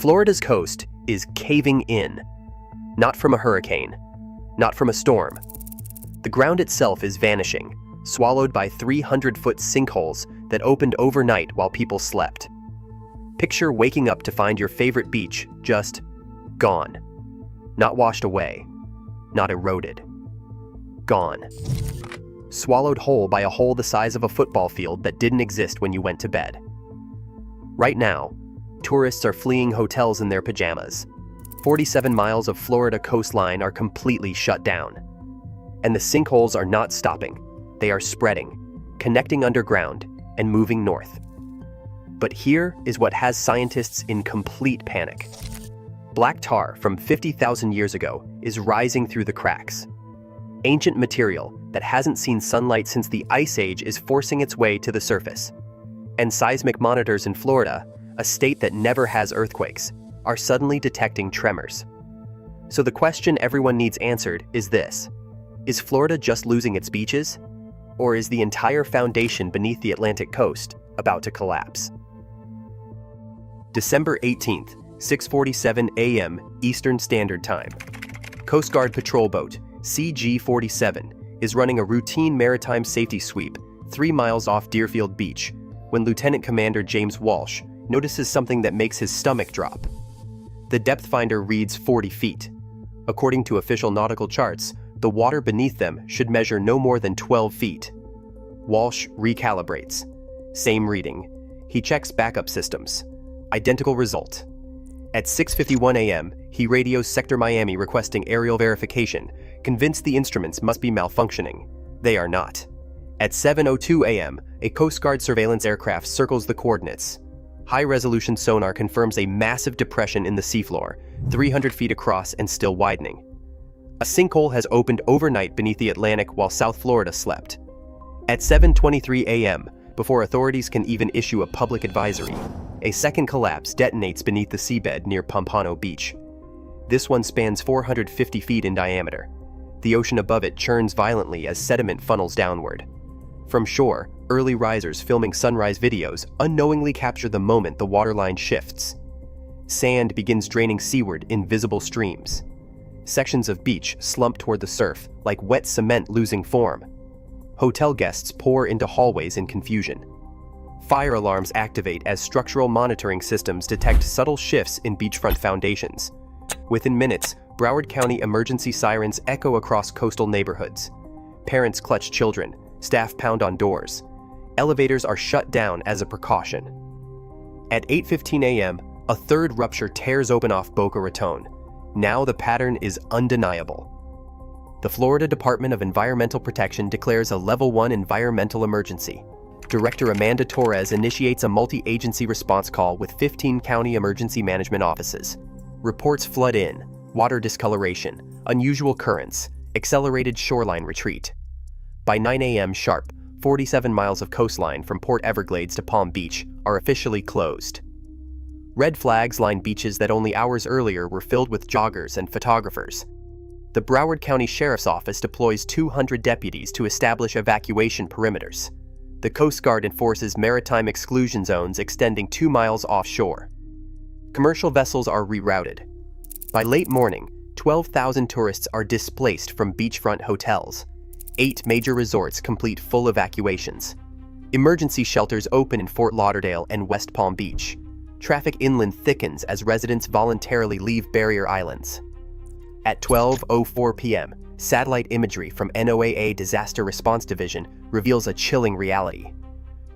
Florida's coast is caving in. Not from a hurricane, not from a storm. The ground itself is vanishing, swallowed by 300-foot sinkholes that opened overnight while people slept. Picture waking up to find your favorite beach just gone. Not washed away, not eroded. Gone. Swallowed whole by a hole the size of a football field that didn't exist when you went to bed. Right now, tourists are fleeing hotels in their pajamas. 47 miles of Florida coastline are completely shut down. And the sinkholes are not stopping. They are spreading, connecting underground, and moving north. But here is what has scientists in complete panic. Black tar from 50,000 years ago is rising through the cracks. Ancient material that hasn't seen sunlight since the Ice Age is forcing its way to the surface. And seismic monitors in Florida, a state that never has earthquakes, are suddenly detecting tremors. So the question everyone needs answered is this: is Florida just losing its beaches? Or is the entire foundation beneath the Atlantic coast about to collapse? December 18th, 6:47 a.m. Eastern Standard Time. Coast Guard patrol boat CG-47 is running a routine maritime safety sweep 3 miles off Deerfield Beach when Lieutenant Commander James Walsh notices something that makes his stomach drop. The depth finder reads 40 feet. According to official nautical charts, the water beneath them should measure no more than 12 feet. Walsh recalibrates. Same reading. He checks backup systems. Identical result. At 6:51 a.m., he radios Sector Miami requesting aerial verification, convinced the instruments must be malfunctioning. They are not. At 7:02 a.m., a Coast Guard surveillance aircraft circles the coordinates. High-resolution sonar confirms a massive depression in the seafloor, 300 feet across and still widening. A sinkhole has opened overnight beneath the Atlantic while South Florida slept. At 7:23 a.m., before authorities can even issue a public advisory, a second collapse detonates beneath the seabed near Pompano Beach. This one spans 450 feet in diameter. The ocean above it churns violently as sediment funnels downward. From shore, early risers filming sunrise videos unknowingly capture the moment the waterline shifts. Sand begins draining seaward in visible streams. Sections of beach slump toward the surf like wet cement losing form. Hotel guests pour into hallways in confusion. Fire alarms activate as structural monitoring systems detect subtle shifts in beachfront foundations. Within minutes, Broward County emergency sirens echo across coastal neighborhoods. Parents clutch children, staff pound on doors. Elevators are shut down as a precaution. At 8:15 a.m., a third rupture tears open off Boca Raton. Now the pattern is undeniable. The Florida Department of Environmental Protection declares a Level 1 environmental emergency. Director Amanda Torres initiates a multi-agency response call with 15 county emergency management offices. Reports flood in: water discoloration, unusual currents, accelerated shoreline retreat. By 9 a.m. sharp, 47 miles of coastline from Port Everglades to Palm Beach are officially closed. Red flags line beaches that only hours earlier were filled with joggers and photographers. The Broward County Sheriff's Office deploys 200 deputies to establish evacuation perimeters. The Coast Guard enforces maritime exclusion zones extending 2 miles offshore. Commercial vessels are rerouted. By late morning, 12,000 tourists are displaced from beachfront hotels. 8 major resorts complete full evacuations. Emergency shelters open in Fort Lauderdale and West Palm Beach. Traffic inland thickens as residents voluntarily leave barrier islands. At 12:04 p.m., satellite imagery from NOAA Disaster Response Division reveals a chilling reality.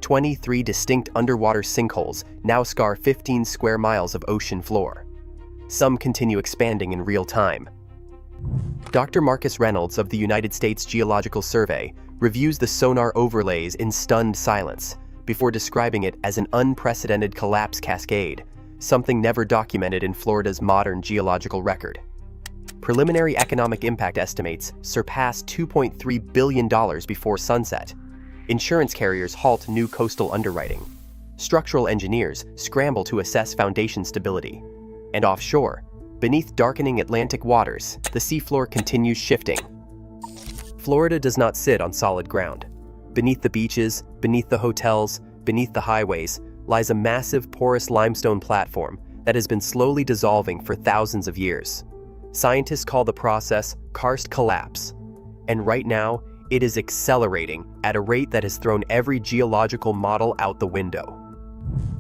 23 distinct underwater sinkholes now scar 15 square miles of ocean floor. Some continue expanding in real time. Dr. Marcus Reynolds of the United States Geological Survey reviews the sonar overlays in stunned silence before describing it as an unprecedented collapse cascade, something never documented in Florida's modern geological record. Preliminary economic impact estimates surpass $2.3 billion before sunset. Insurance carriers halt new coastal underwriting. Structural engineers scramble to assess foundation stability. And offshore, beneath darkening Atlantic waters, the seafloor continues shifting. Florida does not sit on solid ground. Beneath the beaches, beneath the hotels, beneath the highways, lies a massive porous limestone platform that has been slowly dissolving for thousands of years. Scientists call the process karst collapse, and right now, it is accelerating at a rate that has thrown every geological model out the window.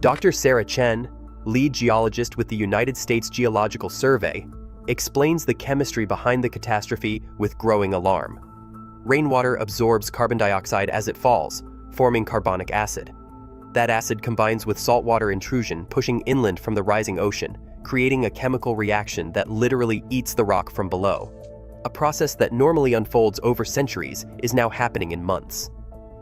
Dr. Sarah Chen, lead geologist with the United States Geological Survey, explains the chemistry behind the catastrophe with growing alarm. Rainwater absorbs carbon dioxide as it falls, forming carbonic acid. That acid combines with saltwater intrusion, pushing inland from the rising ocean, creating a chemical reaction that literally eats the rock from below. A process that normally unfolds over centuries is now happening in months.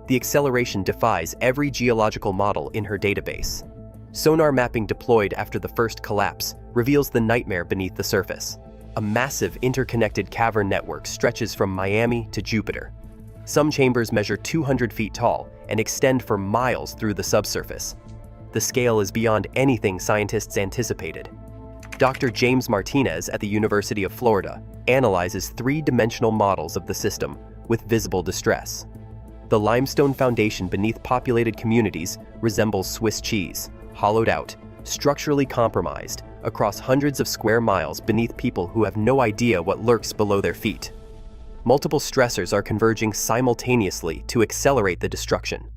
The acceleration defies every geological model in her database. Sonar mapping deployed after the first collapse reveals the nightmare beneath the surface. A massive interconnected cavern network stretches from Miami to Jupiter. Some chambers measure 200 feet tall and extend for miles through the subsurface. The scale is beyond anything scientists anticipated. Dr. James Martinez at the University of Florida analyzes three-dimensional models of the system with visible distress. The limestone foundation beneath populated communities resembles Swiss cheese, hollowed out, structurally compromised, across hundreds of square miles beneath people who have no idea what lurks below their feet. Multiple stressors are converging simultaneously to accelerate the destruction.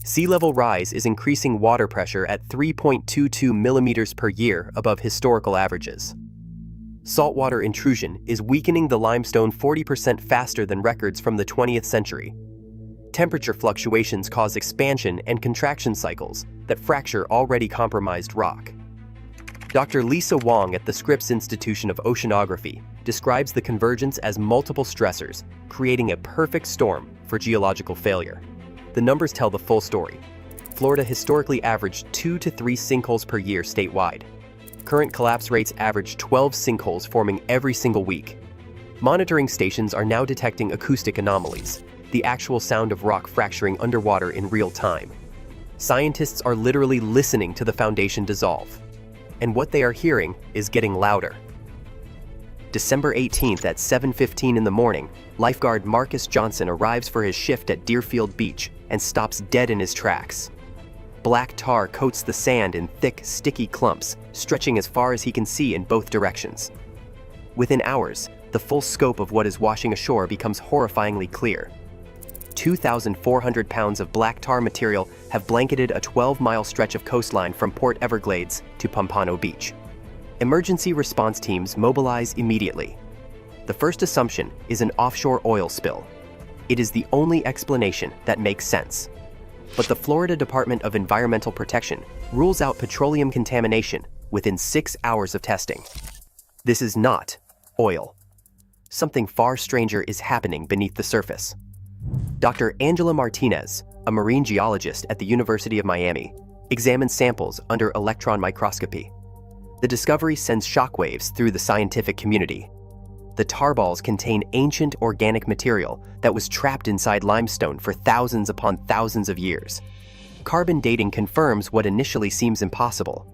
Sea level rise is increasing water pressure at 3.22 millimeters per year above historical averages. Saltwater intrusion is weakening the limestone 40% faster than records from the 20th century. Temperature fluctuations cause expansion and contraction cycles that fracture already compromised rock. Dr. Lisa Wong at the Scripps Institution of Oceanography describes the convergence as multiple stressors, creating a perfect storm for geological failure. The numbers tell the full story. Florida historically averaged 2 to 3 sinkholes per year statewide. Current collapse rates average 12 sinkholes forming every single week. Monitoring stations are now detecting acoustic anomalies, the actual sound of rock fracturing underwater in real time. Scientists are literally listening to the foundation dissolve, and what they are hearing is getting louder. December 18th at 7:15 in the morning, lifeguard Marcus Johnson arrives for his shift at Deerfield Beach and stops dead in his tracks. Black tar coats the sand in thick, sticky clumps, stretching as far as he can see in both directions. Within hours, the full scope of what is washing ashore becomes horrifyingly clear. 2,400 pounds of black tar material have blanketed a 12-mile stretch of coastline from Port Everglades to Pompano Beach. Emergency response teams mobilize immediately. The first assumption is an offshore oil spill. It is the only explanation that makes sense. But the Florida Department of Environmental Protection rules out petroleum contamination within 6 hours of testing. This is not oil. Something far stranger is happening beneath the surface. Dr. Angela Martinez, a marine geologist at the University of Miami, examines samples under electron microscopy. The discovery sends shockwaves through the scientific community. The tar balls contain ancient organic material that was trapped inside limestone for thousands upon thousands of years. Carbon dating confirms what initially seems impossible.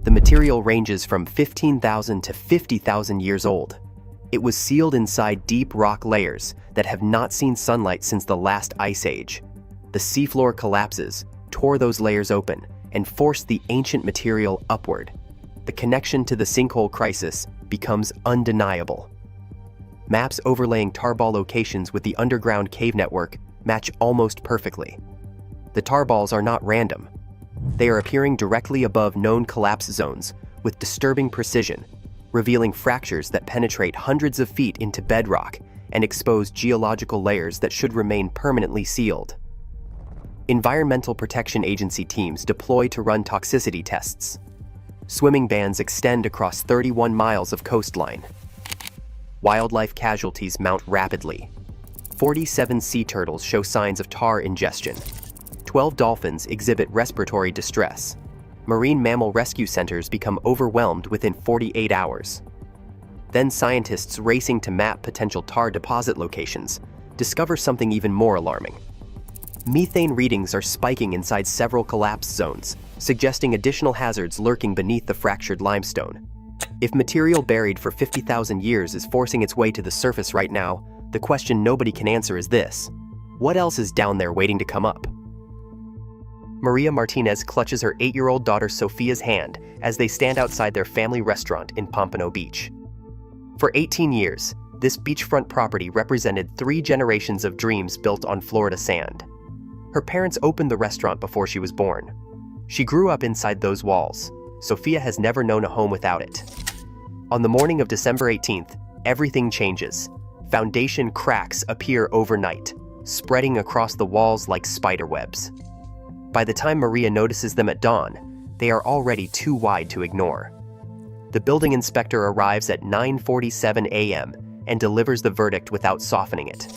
The material ranges from 15,000 to 50,000 years old. It was sealed inside deep rock layers that have not seen sunlight since the last ice age. The seafloor collapses, tore those layers open, and forced the ancient material upward. The connection to the sinkhole crisis becomes undeniable. Maps overlaying tarball locations with the underground cave network match almost perfectly. The tarballs are not random. They are appearing directly above known collapse zones with disturbing precision, revealing fractures that penetrate hundreds of feet into bedrock and expose geological layers that should remain permanently sealed. Environmental Protection Agency teams deploy to run toxicity tests. Swimming bans extend across 31 miles of coastline. Wildlife casualties mount rapidly. 47 sea turtles show signs of tar ingestion. 12 dolphins exhibit respiratory distress. Marine mammal rescue centers become overwhelmed within 48 hours. Then scientists racing to map potential tar deposit locations discover something even more alarming. Methane readings are spiking inside several collapse zones, suggesting additional hazards lurking beneath the fractured limestone. If material buried for 50,000 years is forcing its way to the surface right now, the question nobody can answer is this: what else is down there waiting to come up? Maria Martinez clutches her 8-year-old daughter Sofia's hand as they stand outside their family restaurant in Pompano Beach. For 18 years, this beachfront property represented 3 generations of dreams built on Florida sand. Her parents opened the restaurant before she was born. She grew up inside those walls. Sofia has never known a home without it. On the morning of December 18th, everything changes. Foundation cracks appear overnight, spreading across the walls like spider webs. By the time Maria notices them at dawn, they are already too wide to ignore. The building inspector arrives at 9:47 a.m. and delivers the verdict without softening it.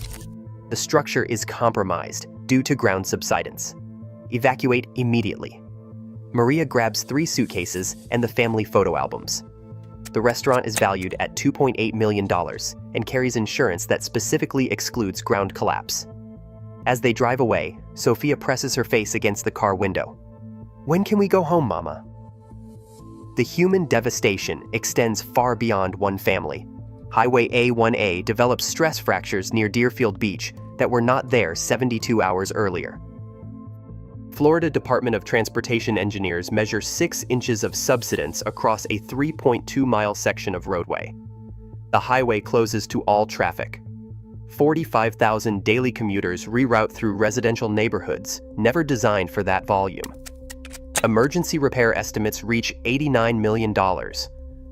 The structure is compromised due to ground subsidence. Evacuate immediately. Maria grabs 3 suitcases and the family photo albums. The restaurant is valued at $2.8 million and carries insurance that specifically excludes ground collapse. As they drive away, Sofia presses her face against the car window. "When can we go home, Mama?" The human devastation extends far beyond one family. Highway A1A develops stress fractures near Deerfield Beach that were not there 72 hours earlier. Florida Department of Transportation engineers measure 6 inches of subsidence across a 3.2-mile section of roadway. The highway closes to all traffic. 45,000 daily commuters reroute through residential neighborhoods, never designed for that volume. Emergency repair estimates reach $89 million,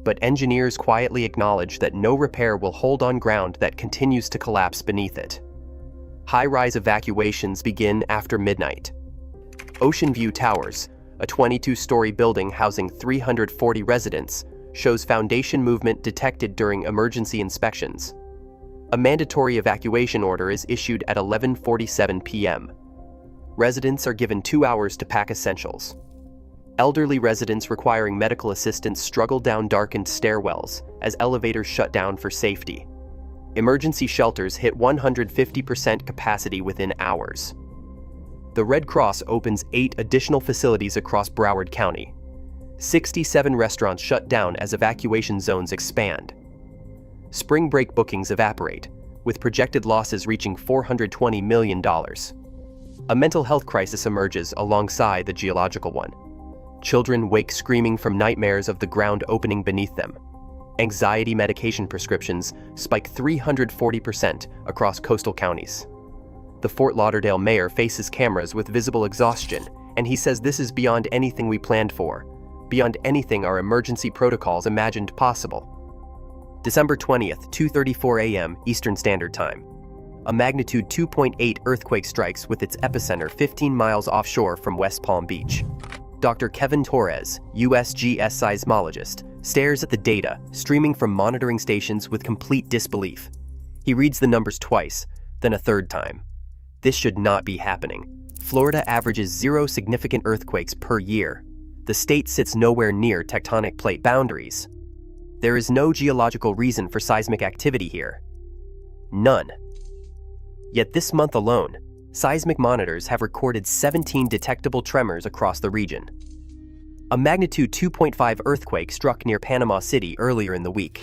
but engineers quietly acknowledge that no repair will hold on ground that continues to collapse beneath it. High-rise evacuations begin after midnight. Ocean View Towers, a 22-story building housing 340 residents, shows foundation movement detected during emergency inspections. A mandatory evacuation order is issued at 11:47 p.m. Residents are given 2 hours to pack essentials. Elderly residents requiring medical assistance struggle down darkened stairwells as elevators shut down for safety. Emergency shelters hit 150% capacity within hours. The Red Cross opens 8 additional facilities across Broward County. 67 restaurants shut down as evacuation zones expand. Spring break bookings evaporate, with projected losses reaching $420 million. A mental health crisis emerges alongside the geological one. Children wake screaming from nightmares of the ground opening beneath them. Anxiety medication prescriptions spike 340% across coastal counties. The Fort Lauderdale mayor faces cameras with visible exhaustion, and he says this is beyond anything we planned for, beyond anything our emergency protocols imagined possible. December 20th, 2:34 a.m. Eastern Standard Time. A magnitude 2.8 earthquake strikes with its epicenter 15 miles offshore from West Palm Beach. Dr. Kevin Torres, USGS seismologist, stares at the data streaming from monitoring stations with complete disbelief. He reads the numbers twice, then a third time. This should not be happening. Florida averages 0 significant earthquakes per year. The state sits nowhere near tectonic plate boundaries. There is no geological reason for seismic activity here. None. Yet this month alone, seismic monitors have recorded 17 detectable tremors across the region. A magnitude 2.5 earthquake struck near Panama City earlier in the week.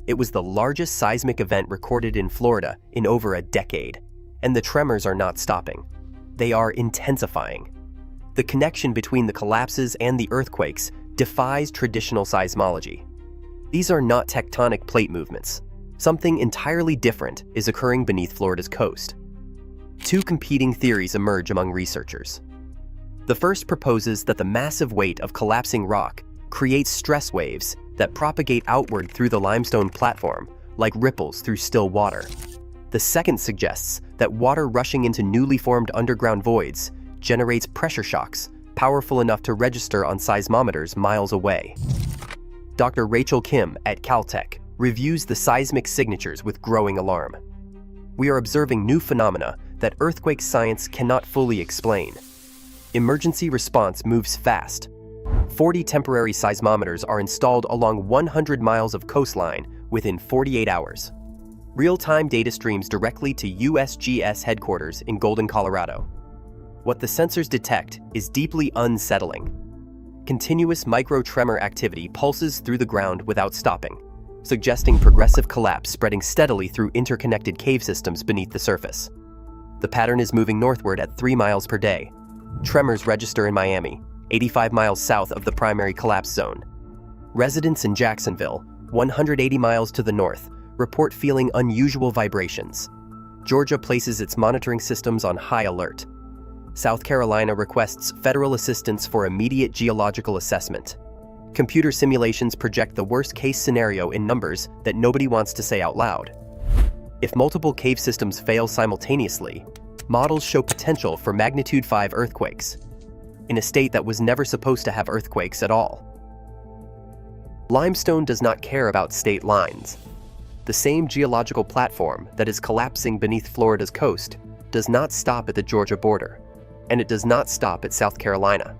It was the largest seismic event recorded in Florida in over a decade, and the tremors are not stopping. They are intensifying. The connection between the collapses and the earthquakes defies traditional seismology. These are not tectonic plate movements. Something entirely different is occurring beneath Florida's coast. 2 competing theories emerge among researchers. The first proposes that the massive weight of collapsing rock creates stress waves that propagate outward through the limestone platform, like ripples through still water. The second suggests that water rushing into newly formed underground voids generates pressure shocks powerful enough to register on seismometers miles away. Dr. Rachel Kim at Caltech reviews the seismic signatures with growing alarm. We are observing new phenomena that earthquake science cannot fully explain. Emergency response moves fast. 40 temporary seismometers are installed along 100 miles of coastline within 48 hours. Real-time data streams directly to USGS headquarters in Golden, Colorado. What the sensors detect is deeply unsettling. Continuous micro-tremor activity pulses through the ground without stopping, suggesting progressive collapse spreading steadily through interconnected cave systems beneath the surface. The pattern is moving northward at 3 miles per day, Tremors register in Miami, 85 miles south of the primary collapse zone. Residents in Jacksonville, 180 miles to the north, report feeling unusual vibrations. Georgia places its monitoring systems on high alert. South Carolina requests federal assistance for immediate geological assessment. Computer simulations project the worst-case scenario in numbers that nobody wants to say out loud. If multiple cave systems fail simultaneously, models show potential for magnitude 5 earthquakes, in a state that was never supposed to have earthquakes at all. Limestone does not care about state lines. The same geological platform that is collapsing beneath Florida's coast does not stop at the Georgia border, and it does not stop at South Carolina.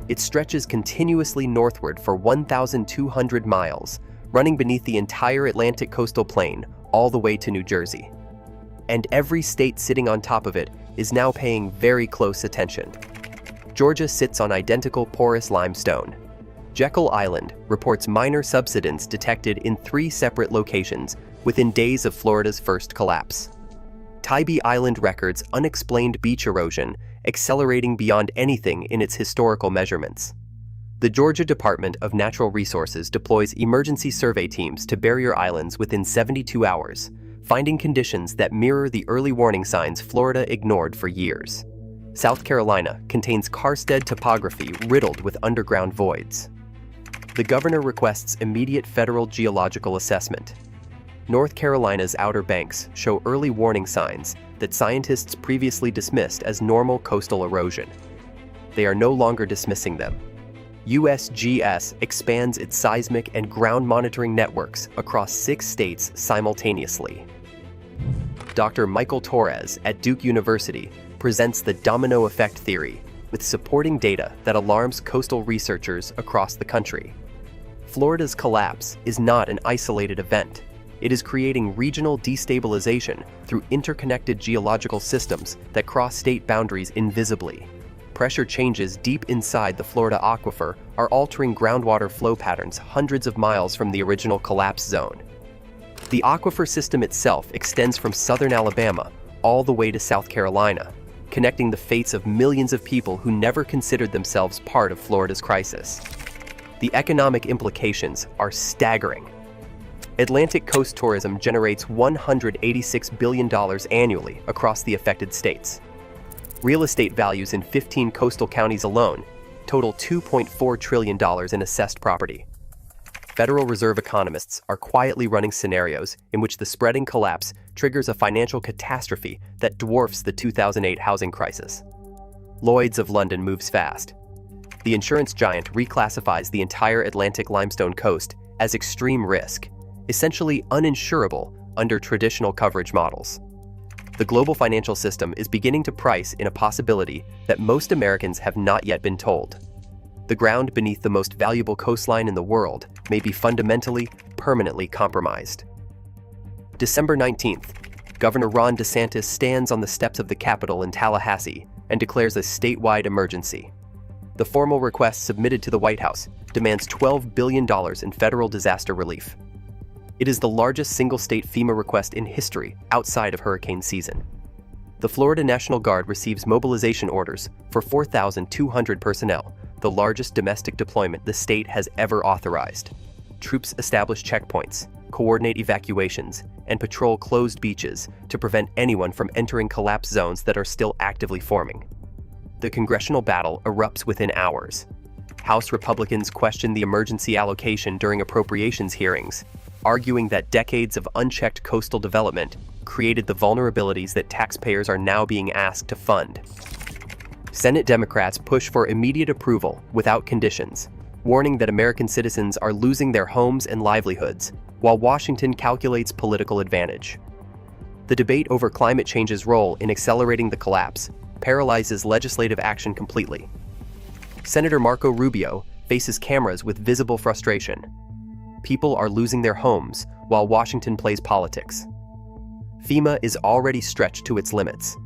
It stretches continuously northward for 1,200 miles, running beneath the entire Atlantic coastal plain all the way to New Jersey. And every state sitting on top of it is now paying very close attention. Georgia sits on identical porous limestone. Jekyll Island reports minor subsidence detected in 3 separate locations within days of Florida's first collapse. Tybee Island records unexplained beach erosion accelerating beyond anything in its historical measurements. The Georgia Department of Natural Resources deploys emergency survey teams to barrier islands within 72 hours, finding conditions that mirror the early warning signs Florida ignored for years. South Carolina contains karsted topography riddled with underground voids. The governor requests immediate federal geological assessment. North Carolina's Outer Banks show early warning signs that scientists previously dismissed as normal coastal erosion. They are no longer dismissing them. USGS expands its seismic and ground monitoring networks across 6 states simultaneously. Dr. Michael Torres at Duke University presents the domino effect theory with supporting data that alarms coastal researchers across the country. Florida's collapse is not an isolated event. It is creating regional destabilization through interconnected geological systems that cross state boundaries invisibly. Pressure changes deep inside the Florida aquifer are altering groundwater flow patterns hundreds of miles from the original collapse zone. The aquifer system itself extends from southern Alabama all the way to South Carolina, connecting the fates of millions of people who never considered themselves part of Florida's crisis. The economic implications are staggering. Atlantic coast tourism generates $186 billion annually across the affected states. Real estate values in 15 coastal counties alone total $2.4 trillion in assessed property. Federal Reserve economists are quietly running scenarios in which the spreading collapse triggers a financial catastrophe that dwarfs the 2008 housing crisis. Lloyd's of London moves fast. The insurance giant reclassifies the entire Atlantic limestone coast as extreme risk, essentially uninsurable under traditional coverage models. The global financial system is beginning to price in a possibility that most Americans have not yet been told. The ground beneath the most valuable coastline in the world may be fundamentally, permanently compromised. December 19th, Governor Ron DeSantis stands on the steps of the Capitol in Tallahassee and declares a statewide emergency. The formal request submitted to the White House demands $12 billion in federal disaster relief. It is the largest single-state FEMA request in history outside of hurricane season. The Florida National Guard receives mobilization orders for 4,200 personnel, the largest domestic deployment the state has ever authorized. Troops establish checkpoints, coordinate evacuations, and patrol closed beaches to prevent anyone from entering collapse zones that are still actively forming. The congressional battle erupts within hours. House Republicans question the emergency allocation during appropriations hearings, arguing that decades of unchecked coastal development created the vulnerabilities that taxpayers are now being asked to fund. Senate Democrats push for immediate approval without conditions, warning that American citizens are losing their homes and livelihoods, while Washington calculates political advantage. The debate over climate change's role in accelerating the collapse paralyzes legislative action completely. Senator Marco Rubio faces cameras with visible frustration. People are losing their homes while Washington plays politics. FEMA is already stretched to its limits.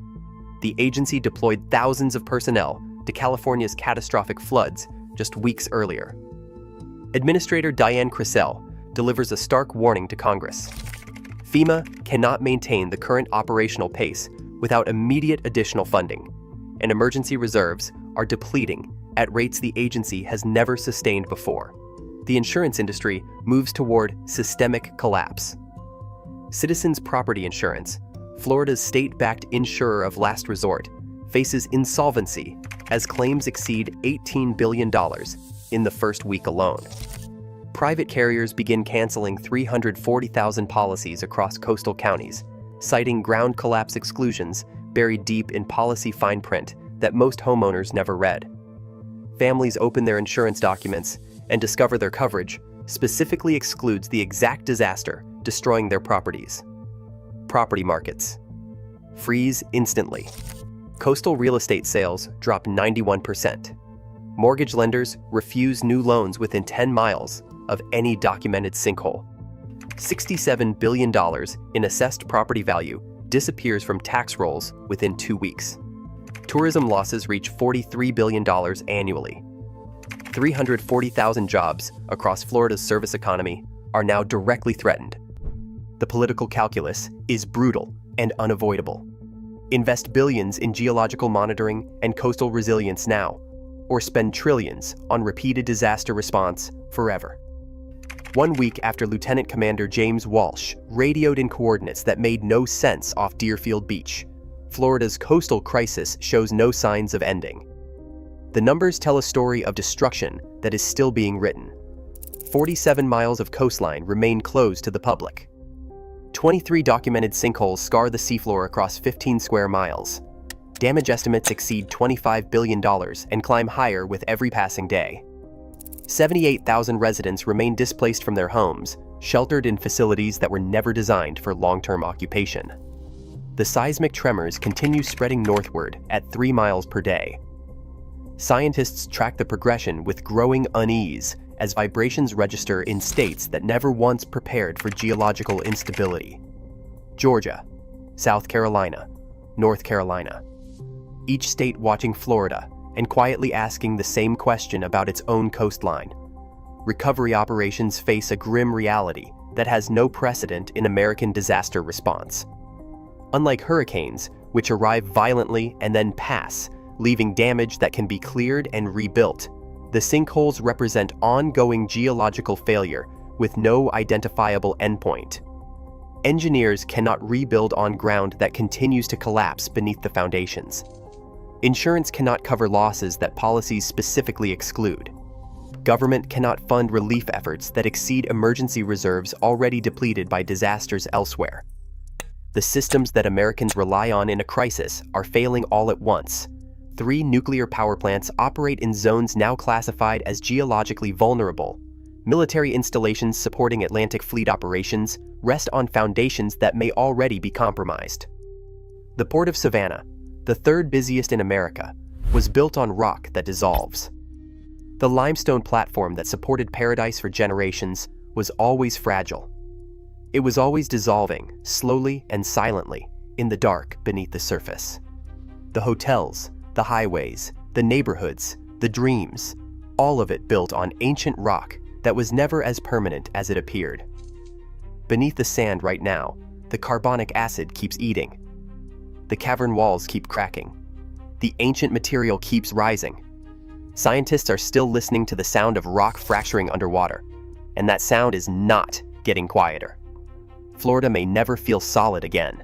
The agency deployed thousands of personnel to California's catastrophic floods just weeks earlier. Administrator Diane Crisell delivers a stark warning to Congress. FEMA cannot maintain the current operational pace without immediate additional funding, and emergency reserves are depleting at rates the agency has never sustained before. The insurance industry moves toward systemic collapse. Citizens Property Insurance, Florida's state-backed insurer of last resort, faces insolvency as claims exceed $18 billion in the first week alone. Private carriers begin canceling 340,000 policies across coastal counties, citing ground collapse exclusions buried deep in policy fine print that most homeowners never read. Families open their insurance documents and discover their coverage specifically excludes the exact disaster destroying their properties. Property markets freeze instantly. Coastal real estate sales drop 91%. Mortgage lenders refuse new loans within 10 miles of any documented sinkhole. $67 billion in assessed property value disappears from tax rolls within 2 weeks. Tourism losses reach $43 billion annually. 340,000 jobs across Florida's service economy are now directly threatened. The political calculus is brutal and unavoidable. Invest billions in geological monitoring and coastal resilience now, or spend trillions on repeated disaster response forever. 1 week after Lieutenant Commander James Walsh radioed in coordinates that made no sense off Deerfield Beach, Florida's coastal crisis shows no signs of ending. The numbers tell a story of destruction that is still being written. 47 miles of coastline remain closed to the public. 23 documented sinkholes scar the seafloor across 15 square miles. Damage estimates exceed $25 billion and climb higher with every passing day. 78,000 residents remain displaced from their homes, sheltered in facilities that were never designed for long-term occupation. The seismic tremors continue spreading northward at 3 miles per day. Scientists track the progression with growing unease as vibrations register in states that never once prepared for geological instability. Georgia, South Carolina, North Carolina. Each state watching Florida and quietly asking the same question about its own coastline. Recovery operations face a grim reality that has no precedent in American disaster response. Unlike hurricanes, which arrive violently and then pass, leaving damage that can be cleared and rebuilt, the sinkholes represent ongoing geological failure with no identifiable endpoint. Engineers cannot rebuild on ground that continues to collapse beneath the foundations. Insurance cannot cover losses that policies specifically exclude. Government cannot fund relief efforts that exceed emergency reserves already depleted by disasters elsewhere. The systems that Americans rely on in a crisis are failing all at once. 3 nuclear power plants operate in zones now classified as geologically vulnerable. Military installations supporting Atlantic Fleet operations rest on foundations that may already be compromised. The Port of Savannah, the 3rd busiest in America, was built on rock that dissolves. The limestone platform that supported Paradise for generations was always fragile. It was always dissolving, slowly and silently, in the dark beneath the surface. The hotels, the highways, the neighborhoods, the dreams, all of it built on ancient rock that was never as permanent as it appeared. Beneath the sand right now, the carbonic acid keeps eating. The cavern walls keep cracking. The ancient material keeps rising. Scientists are still listening to the sound of rock fracturing underwater, and that sound is not getting quieter. Florida may never feel solid again.